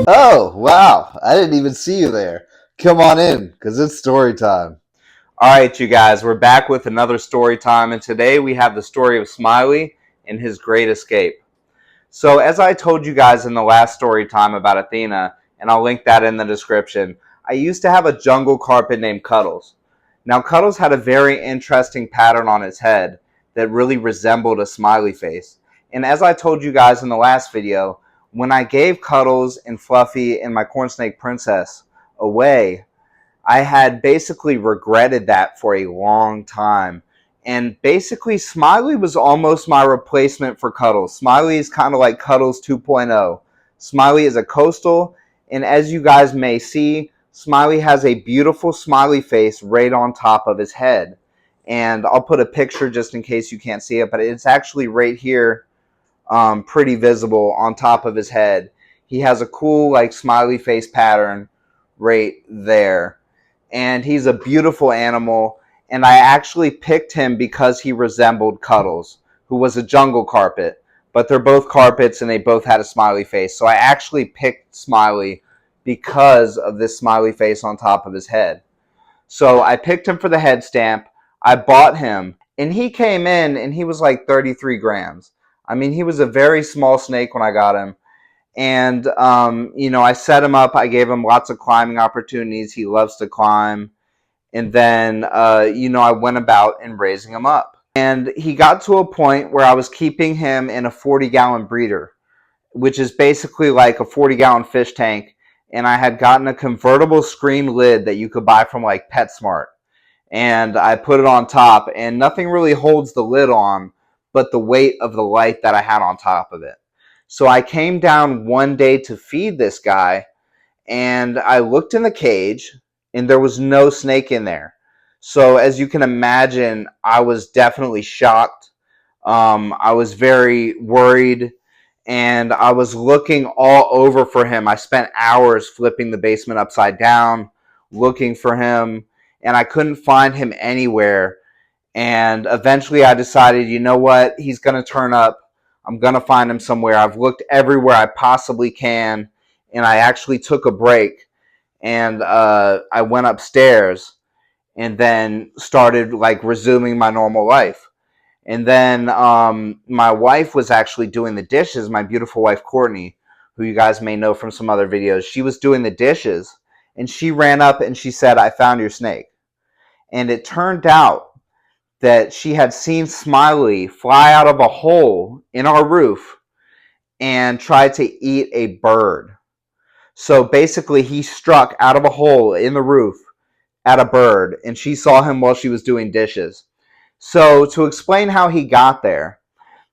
Oh, wow. I didn't even see you there. Come on in, because it's story time. All right, you guys, we're back with another story time, and today we have the story of Smilie and his great escape. So, as I told you guys in the last story time about Athena, and I'll link that in the description, I used to have a jungle carpet named Cuddles. Now, Cuddles had a very interesting pattern on his head that really resembled a smiley face. And as I told you guys in the last video, when I gave Cuddles and Fluffy and my Corn Snake Princess away, I had basically regretted that for a long time. And basically, Smilie was almost my replacement for Cuddles. Smilie is kind of like Cuddles 2.0. Smilie is a coastal, and as you guys may see, Smilie has a beautiful smiley face right on top of his head. And I'll put a picture just in case you can't see it, but it's actually right here, pretty visible on top of his head. He has a cool like smiley face pattern right there. And he's a beautiful animal, and I actually picked him because he resembled Cuddles, who was a jungle carpet. But they're both carpets, and they both had a smiley face. So I actually picked Smilie because of this smiley face on top of his head. So I picked him for the head stamp. I bought him, and he came in, and he was like 33 grams. I mean, he was a very small snake when I got him. And, I set him up. I gave him lots of climbing opportunities. He loves to climb. And then, I went about and raising him up. And he got to a point where I was keeping him in a 40-gallon breeder, which is basically like a 40-gallon fish tank. And I had gotten a convertible screen lid that you could buy from like PetSmart. And I put it on top, and nothing really holds the lid on but the weight of the light that I had on top of it. So I came down one day to feed this guy, and I looked in the cage, and there was no snake in there. So as you can imagine, I was definitely shocked. I was very worried, and I was looking all over for him. I spent hours flipping the basement upside down, looking for him, and I couldn't find him anywhere. And eventually I decided, you know what? He's going to turn up. I'm going to find him somewhere. I've looked everywhere I possibly can, and I actually took a break, and I went upstairs and then started like resuming my normal life. And then my wife was actually doing the dishes, my beautiful wife, Courtney, who you guys may know from some other videos. She was doing the dishes, and she ran up and she said, "I found your snake." And it turned out that she had seen Smilie fly out of a hole in our roof and try to eat a bird. So basically, he struck out of a hole in the roof at a bird, and she saw him while she was doing dishes. So to explain how he got there,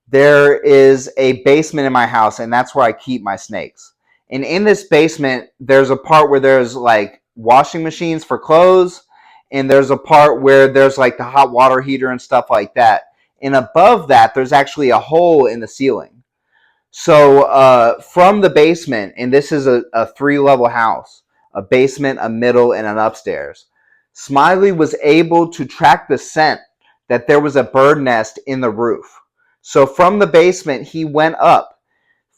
there is a basement in my house, and that's where I keep my snakes. And in this basement, there's a part where there's like washing machines for clothes, and there's a part where there's like the hot water heater and stuff like that. And above that, there's actually a hole in the ceiling. So from the basement, and this is a 3-level house, a basement, a middle, and an upstairs, Smilie was able to track the scent that there was a bird nest in the roof. So from the basement, he went up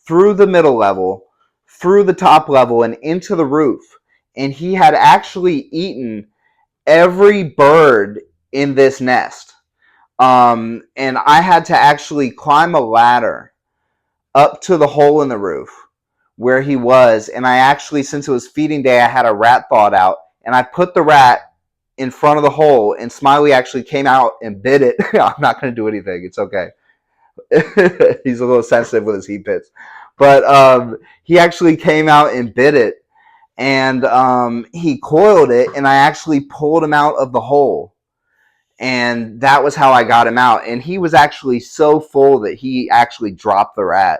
through the middle level, through the top level, and into the roof. And he had actually eaten every bird in this nest. And I had to actually climb a ladder up to the hole in the roof where he was. And I actually, since it was feeding day, I had a rat thawed out. And I put the rat in front of the hole, and Smilie actually came out and bit it. I'm not going to do anything. It's okay. He's a little sensitive with his heat pits. But he actually came out and bit it, and he coiled it, and I actually pulled him out of the hole. And that was how I got him out. And he was actually so full that he actually dropped the rat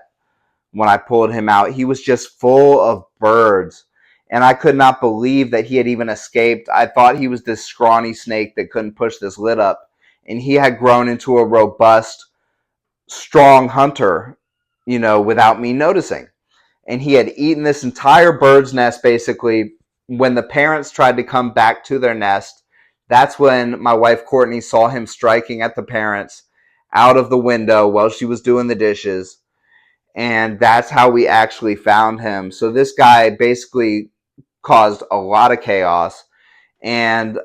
when I pulled him out. He was just full of birds. And I could not believe that he had even escaped. I thought he was this scrawny snake that couldn't push this lid up. And he had grown into a robust, strong hunter, without me noticing. And he had eaten this entire bird's nest, basically. When the parents tried to come back to their nest, that's when my wife Courtney saw him striking at the parents out of the window while she was doing the dishes. and that's how we actually found him. So this guy basically caused a lot of chaos. And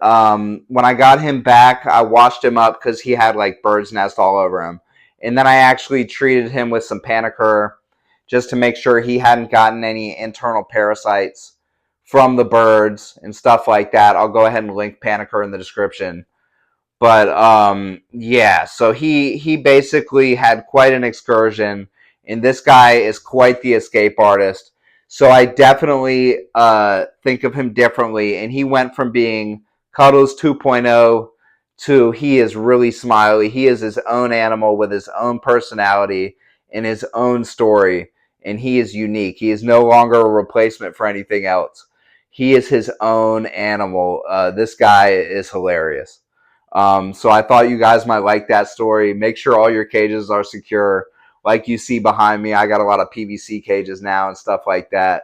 when I got him back, I washed him up because he had like bird's nest all over him. And then I actually treated him with some Panicur just to make sure he hadn't gotten any internal parasites from the birds and stuff like that. I'll go ahead and link Panicur in the description. But yeah, so he basically had quite an excursion, and this guy is quite the escape artist. So I definitely think of him differently, and he went from being Cuddles 2.0 to he is really Smilie. He is his own animal with his own personality and his own story, and he is unique. He is no longer a replacement for anything else. He is his own animal. This guy is hilarious. So I thought you guys might like that story. Make sure all your cages are secure. Like you see behind me, I got a lot of PVC cages now and stuff like that.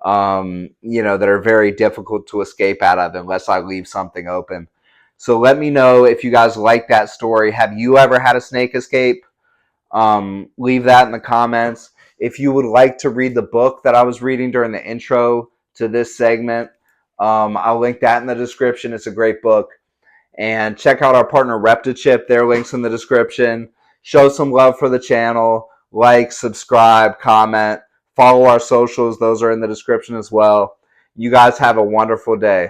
That are very difficult to escape out of unless I leave something open. So let me know if you guys like that story. Have you ever had a snake escape? Leave that in the comments. If you would like to read the book that I was reading during the intro to this segment, I'll link that in the description. It's a great book. And check out our partner Reptiles. Their links in the description. Show some love for the channel. Like, subscribe, comment, follow our socials. Those are in the description as well. You guys have a wonderful day.